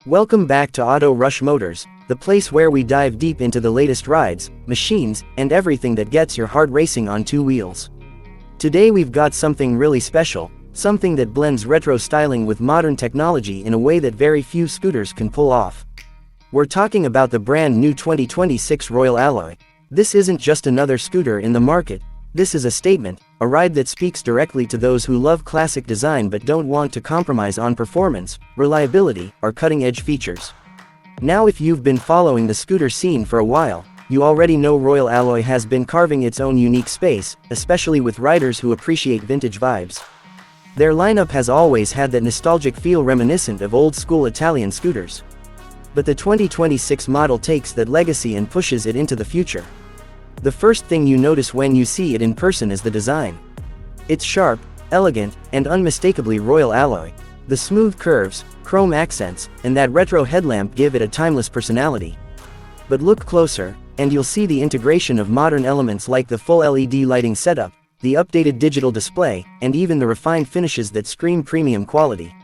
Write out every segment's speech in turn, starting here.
Welcome back to Auto Rush Motors, the place where we dive deep into the latest rides, machines, and everything that gets your heart racing on two wheels. Today we've got something really special, something that blends retro styling with modern technology in a way that very few scooters can pull off. We're talking about the brand new 2026 Royal Alloy. This isn't just another scooter in the market, this is a statement, a ride that speaks directly to those who love classic design but don't want to compromise on performance, reliability, or cutting-edge features. Now, if you've been following the scooter scene for a while, you already know Royal Alloy has been carving its own unique space, especially with riders who appreciate vintage vibes. Their lineup has always had that nostalgic feel reminiscent of old-school Italian scooters. But the 2026 model takes that legacy and pushes it into the future. The first thing you notice when you see it in person is the design. It's sharp, elegant, and unmistakably Royal Alloy. The smooth curves, chrome accents, and that retro headlamp give it a timeless personality. But look closer, and you'll see the integration of modern elements like the full LED lighting setup, the updated digital display, and even the refined finishes that scream premium quality.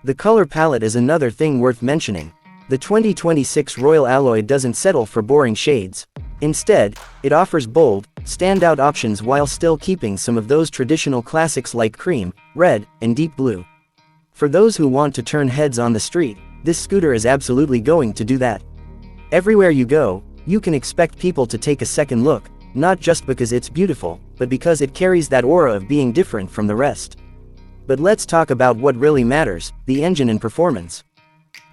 The color palette is another thing worth mentioning. The 2026 Royal Alloy doesn't settle for boring shades. Instead, it offers bold, standout options while still keeping some of those traditional classics like cream, red, and deep blue. For those who want to turn heads on the street, this scooter is absolutely going to do that. Everywhere you go, you can expect people to take a second look, not just because it's beautiful, but because it carries that aura of being different from the rest. But let's talk about what really matters, the engine and performance.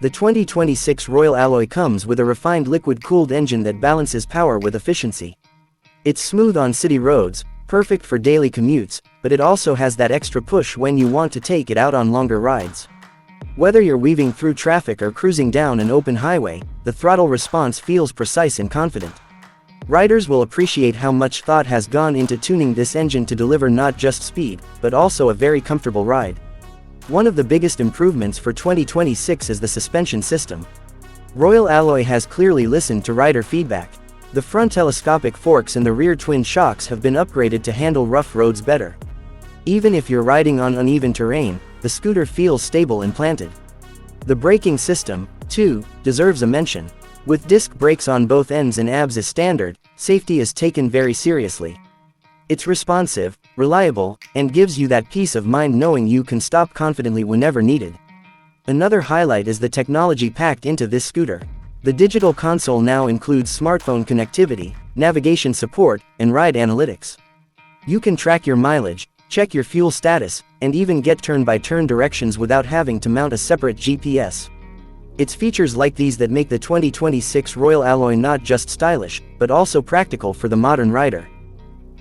The 2026 Royal Alloy comes with a refined liquid-cooled engine that balances power with efficiency. It's smooth on city roads, perfect for daily commutes, but it also has that extra push when you want to take it out on longer rides. Whether you're weaving through traffic or cruising down an open highway, the throttle response feels precise and confident. Riders will appreciate how much thought has gone into tuning this engine to deliver not just speed, but also a very comfortable ride. One of the biggest improvements for 2026 is the suspension system. Royal Alloy has clearly listened to rider feedback. The front telescopic forks and the rear twin shocks have been upgraded to handle rough roads better. Even if you're riding on uneven terrain, the scooter feels stable and planted. The braking system, too, deserves a mention. With disc brakes on both ends and ABS as standard, safety is taken very seriously. It's responsive, reliable, and gives you that peace of mind knowing you can stop confidently whenever needed. Another highlight is the technology packed into this scooter. The digital console now includes smartphone connectivity, navigation support, and ride analytics. You can track your mileage, check your fuel status, and even get turn-by-turn directions without having to mount a separate GPS. It's features like these that make the 2026 Royal Alloy not just stylish, but also practical for the modern rider.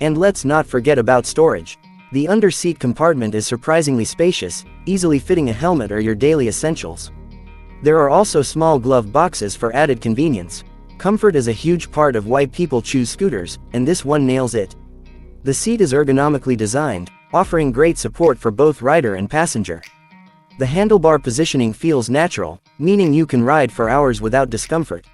And let's not forget about storage. The under-seat compartment is surprisingly spacious, easily fitting a helmet or your daily essentials. There are also small glove boxes for added convenience. Comfort is a huge part of why people choose scooters, and this one nails it. The seat is ergonomically designed, offering great support for both rider and passenger. The handlebar positioning feels natural, meaning you can ride for hours without discomfort.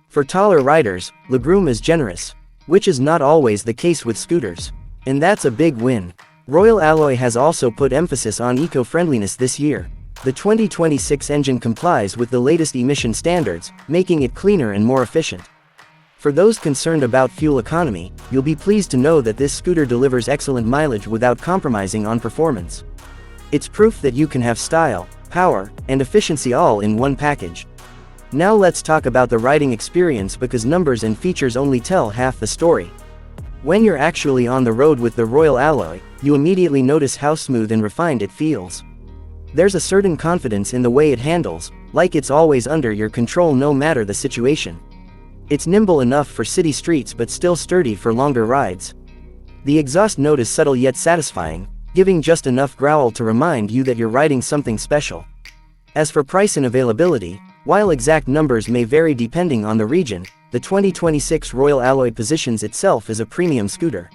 For taller riders, legroom is generous, which is not always the case with scooters. And that's a big win. Royal Alloy has also put emphasis on eco-friendliness this year. The 2026 engine complies with the latest emission standards, making it cleaner and more efficient. For those concerned about fuel economy, you'll be pleased to know that this scooter delivers excellent mileage without compromising on performance. It's proof that you can have style, power, and efficiency all in one package. Now let's talk about the riding experience because numbers and features only tell half the story. When you're actually on the road with the Royal Alloy, you immediately notice how smooth and refined it feels. There's a certain confidence in the way it handles, like it's always under your control no matter the situation. It's nimble enough for city streets but still sturdy for longer rides. The exhaust note is subtle yet satisfying, giving just enough growl to remind you that you're riding something special. As for price and availability, while exact numbers may vary depending on the region, the 2026 Royal Alloy positions itself as a premium scooter.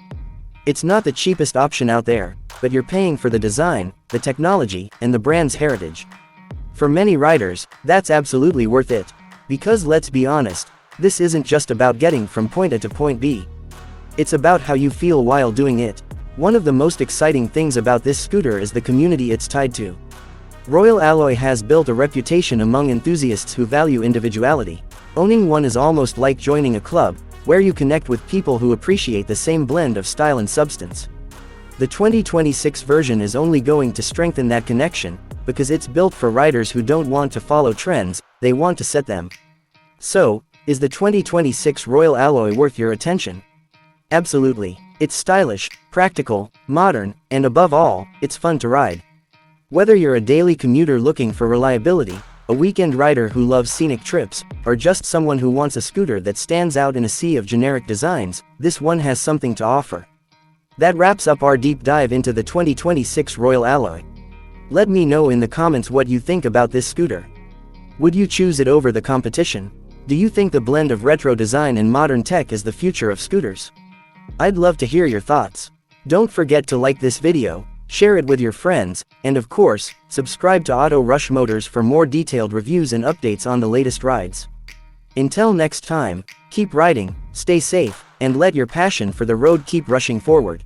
It's not the cheapest option out there, but you're paying for the design, the technology, and the brand's heritage. For many riders, that's absolutely worth it. Because let's be honest, this isn't just about getting from point A to point B. It's about how you feel while doing it. One of the most exciting things about this scooter is the community it's tied to. Royal Alloy has built a reputation among enthusiasts who value individuality. Owning one is almost like joining a club, where you connect with people who appreciate the same blend of style and substance. The 2026 version is only going to strengthen that connection, because it's built for riders who don't want to follow trends, they want to set them. So, is the 2026 Royal Alloy worth your attention? Absolutely. It's stylish, practical, modern, and above all, it's fun to ride. Whether you're a daily commuter looking for reliability, a weekend rider who loves scenic trips, or just someone who wants a scooter that stands out in a sea of generic designs, this one has something to offer. That wraps up our deep dive into the 2026 Royal Alloy. Let me know in the comments what you think about this scooter. Would you choose it over the competition? Do you think the blend of retro design and modern tech is the future of scooters? I'd love to hear your thoughts. Don't forget to like this video, share it with your friends, and of course, subscribe to Auto Rush Motors for more detailed reviews and updates on the latest rides. Until next time, keep riding, stay safe, and let your passion for the road keep rushing forward.